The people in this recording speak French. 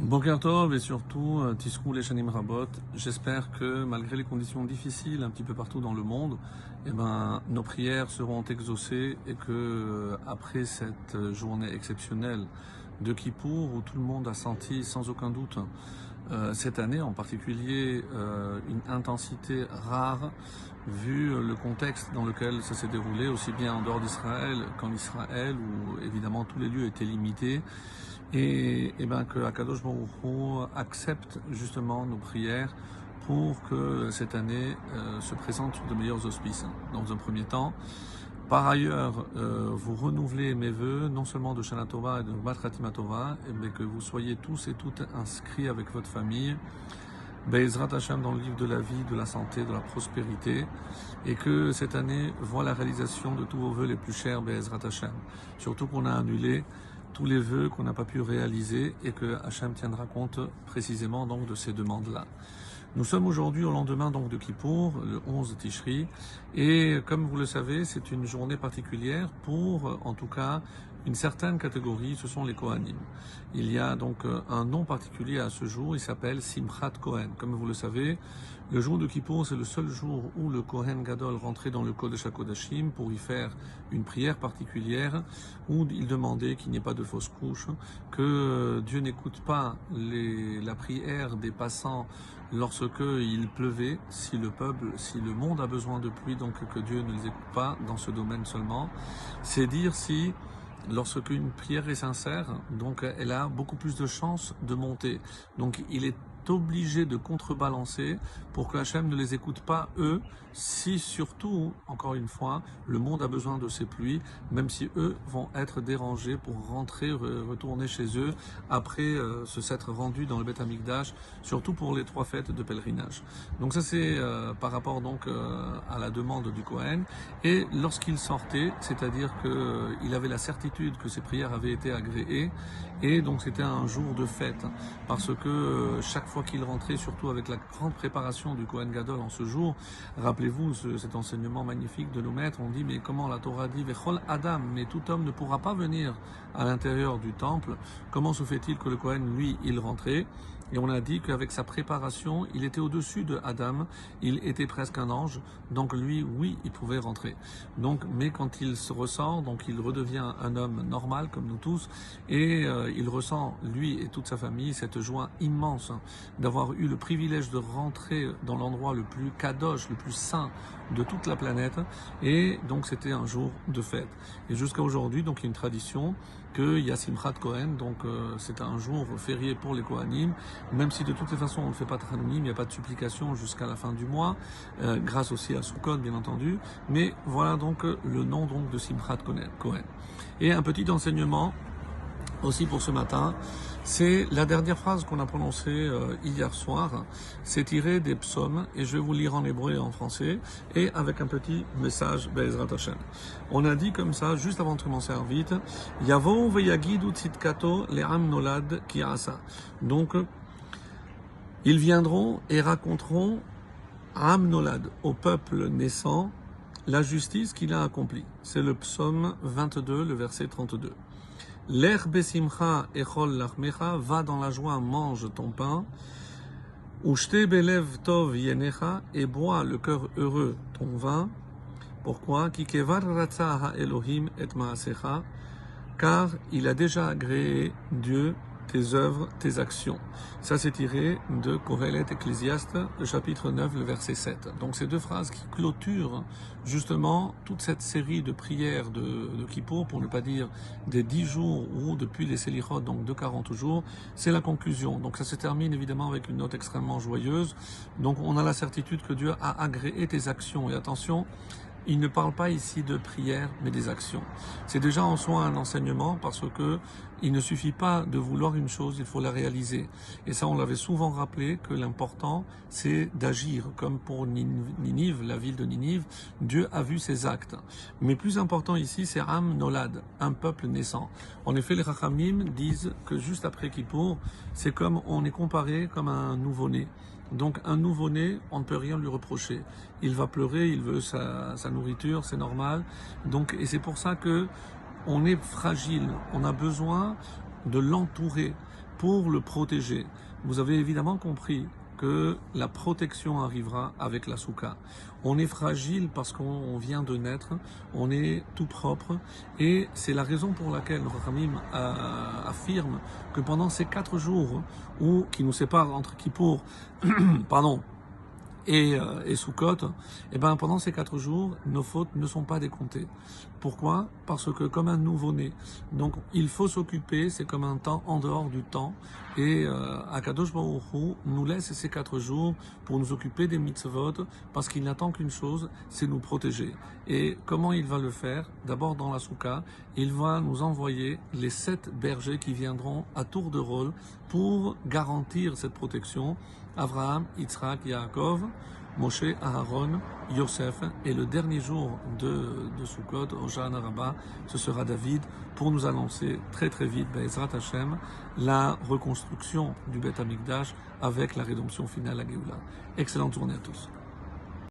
Boker Tov et surtout Tiskou les Shanim Rabot. J'espère que malgré les conditions difficiles un petit peu partout dans le monde, nos prières seront exaucées et que après cette journée exceptionnelle de Kippour où tout le monde a senti sans aucun doute cette année en particulier une intensité rare vu le contexte dans lequel ça s'est déroulé, aussi bien en dehors d'Israël qu'en Israël où évidemment tous les lieux étaient limités. Et que Akadosh Baruch Hu accepte justement nos prières pour que cette année se présente sur de meilleurs auspices. Dans un premier temps, par ailleurs, vous renouvelez mes vœux, non seulement de Shana Tova et de Bat Khatima Tova, mais que vous soyez tous et toutes inscrits avec votre famille, Be'ezrat Hashem dans le livre de la vie, de la santé, de la prospérité, et que cette année voit la réalisation de tous vos vœux les plus chers, Be'ezrat Hashem. Surtout qu'on a annulé tous les vœux qu'on n'a pas pu réaliser et que Hachem tiendra compte précisément donc de ces demandes-là. Nous sommes aujourd'hui au lendemain donc de Kippour, le 11 Tishri, et comme vous le savez, c'est une journée particulière pour, en tout cas, une certaine catégorie, ce sont les Kohanim. Il y a donc un nom particulier à ce jour, il s'appelle Simchat Kohen. Comme vous le savez, le jour de Kippour, c'est le seul jour où le Kohen Gadol rentrait dans le Kodesh HaKodashim pour y faire une prière particulière, où il demandait qu'il n'y ait pas de fausses couches, que Dieu n'écoute pas la prière des passants lorsque il pleuvait, si le monde a besoin de pluie, donc que Dieu ne les écoute pas dans ce domaine seulement. C'est dire si lorsque une prière est sincère, donc elle a beaucoup plus de chances de monter. Donc il est obligé de contrebalancer pour que Hachem ne les écoute pas eux, si surtout, encore une fois, le monde a besoin de ces pluies, même si eux vont être dérangés pour rentrer, retourner chez eux après se s'être rendus dans le Beth Amikdash, surtout pour les 3 fêtes de pèlerinage. Donc ça c'est par rapport donc à la demande du Kohen. Et lorsqu'il sortait, c'est-à-dire qu'il avait la certitude que ses prières avaient été agréées, et donc c'était un jour de fête, parce que chaque fois qu'il rentrait, surtout avec la grande préparation du Kohen Gadol en ce jour, rappelez-vous cet enseignement magnifique de nos maîtres, on dit mais comment la Torah dit Vechol Adam, mais tout homme ne pourra pas venir à l'intérieur du temple, comment se fait-il que le Kohen, lui, il rentrait? Et on a dit qu'avec sa préparation, il était au-dessus de Adam, il était presque un ange, donc lui, oui, il pouvait rentrer. Donc, mais quand il se ressort, donc il redevient un homme normal comme nous tous, et il ressent, lui et toute sa famille, cette joie immense d'avoir eu le privilège de rentrer dans l'endroit le plus kadosh, le plus saint de toute la planète, et donc c'était un jour de fête. Et jusqu'à aujourd'hui, donc il y a une tradition qu'il y a Simchat Kohen, donc c'est un jour férié pour les Kohanim, même si de toutes les façons on ne fait pas de Tanonim, il n'y a pas de supplication jusqu'à la fin du mois, grâce aussi à Sukkot bien entendu, mais voilà donc le nom donc de Simchat Kohen. Et un petit enseignement aussi pour ce matin, c'est la dernière phrase qu'on a prononcée hier soir, c'est tiré des psaumes, et je vais vous lire en hébreu et en français, et avec un petit message Be'ezrat Hashem. On a dit comme ça, juste avant de commencer à vite, Yavo veyagidu tzidkato le'am nolad ki asa. Donc, ils viendront et raconteront à Am Nolad, au peuple naissant, la justice qu'il a accomplie. C'est le psaume 22, le verset 32. L'er besimcha echol lachmecha, va dans la joie, mange ton pain. Ushte belev tov yenecha, et bois le cœur heureux ton vin. Pourquoi? Ki kevar ratza ha Elohim et maasecha, car il a déjà agréé Dieu tes œuvres, tes actions. Ça c'est tiré de Kohelet Ecclésiaste, le chapitre 9, le verset 7. Donc ces deux phrases qui clôturent justement toute cette série de prières de Kippour, pour ne pas dire des 10 jours ou depuis les Selichot, donc de 40 jours, c'est la conclusion. Donc ça se termine évidemment avec une note extrêmement joyeuse. Donc on a la certitude que Dieu a agréé tes actions. Et attention, il ne parle pas ici de prière, mais des actions. C'est déjà en soi un enseignement parce que il ne suffit pas de vouloir une chose, il faut la réaliser. Et ça, on l'avait souvent rappelé que l'important, c'est d'agir. Comme pour Ninive, la ville de Ninive, Dieu a vu ses actes. Mais plus important ici, c'est Am Nolad, un peuple naissant. En effet, les Rachamim disent que juste après Kippour, c'est comme on est comparé comme un nouveau-né. Donc un nouveau-né, on ne peut rien lui reprocher. Il va pleurer, il veut sa nourriture, c'est normal. Donc, et c'est pour ça que on est fragile, on a besoin de l'entourer pour le protéger. Vous avez évidemment compris que la protection arrivera avec la souka. On est fragile parce qu'on vient de naître, on est tout propre et c'est la raison pour laquelle Rachamim affirme que pendant ces 4 jours qui nous séparent entre Kippour pardon, et Sukkot, et ben pendant ces 4 jours, nos fautes ne sont pas décomptées. Pourquoi? Parce que comme un nouveau-né, donc il faut s'occuper, c'est comme un temps en dehors du temps, et Akadosh Baruch Hu nous laisse ces 4 jours pour nous occuper des mitzvot, parce qu'il n'attend qu'une chose, c'est nous protéger. Et comment il va le faire? D'abord dans la soukha, il va nous envoyer les 7 bergers qui viendront à tour de rôle pour garantir cette protection. Abraham, Yitzhak, Yaakov, Moshe, Aaron, Yosef, et le dernier jour de Sukkot, Hoshana Rabbah, ce sera David, pour nous annoncer très très vite, Be'ezrat Hashem, la reconstruction du Beth Amikdash avec la rédemption finale à Géoula. Excellente journée à tous.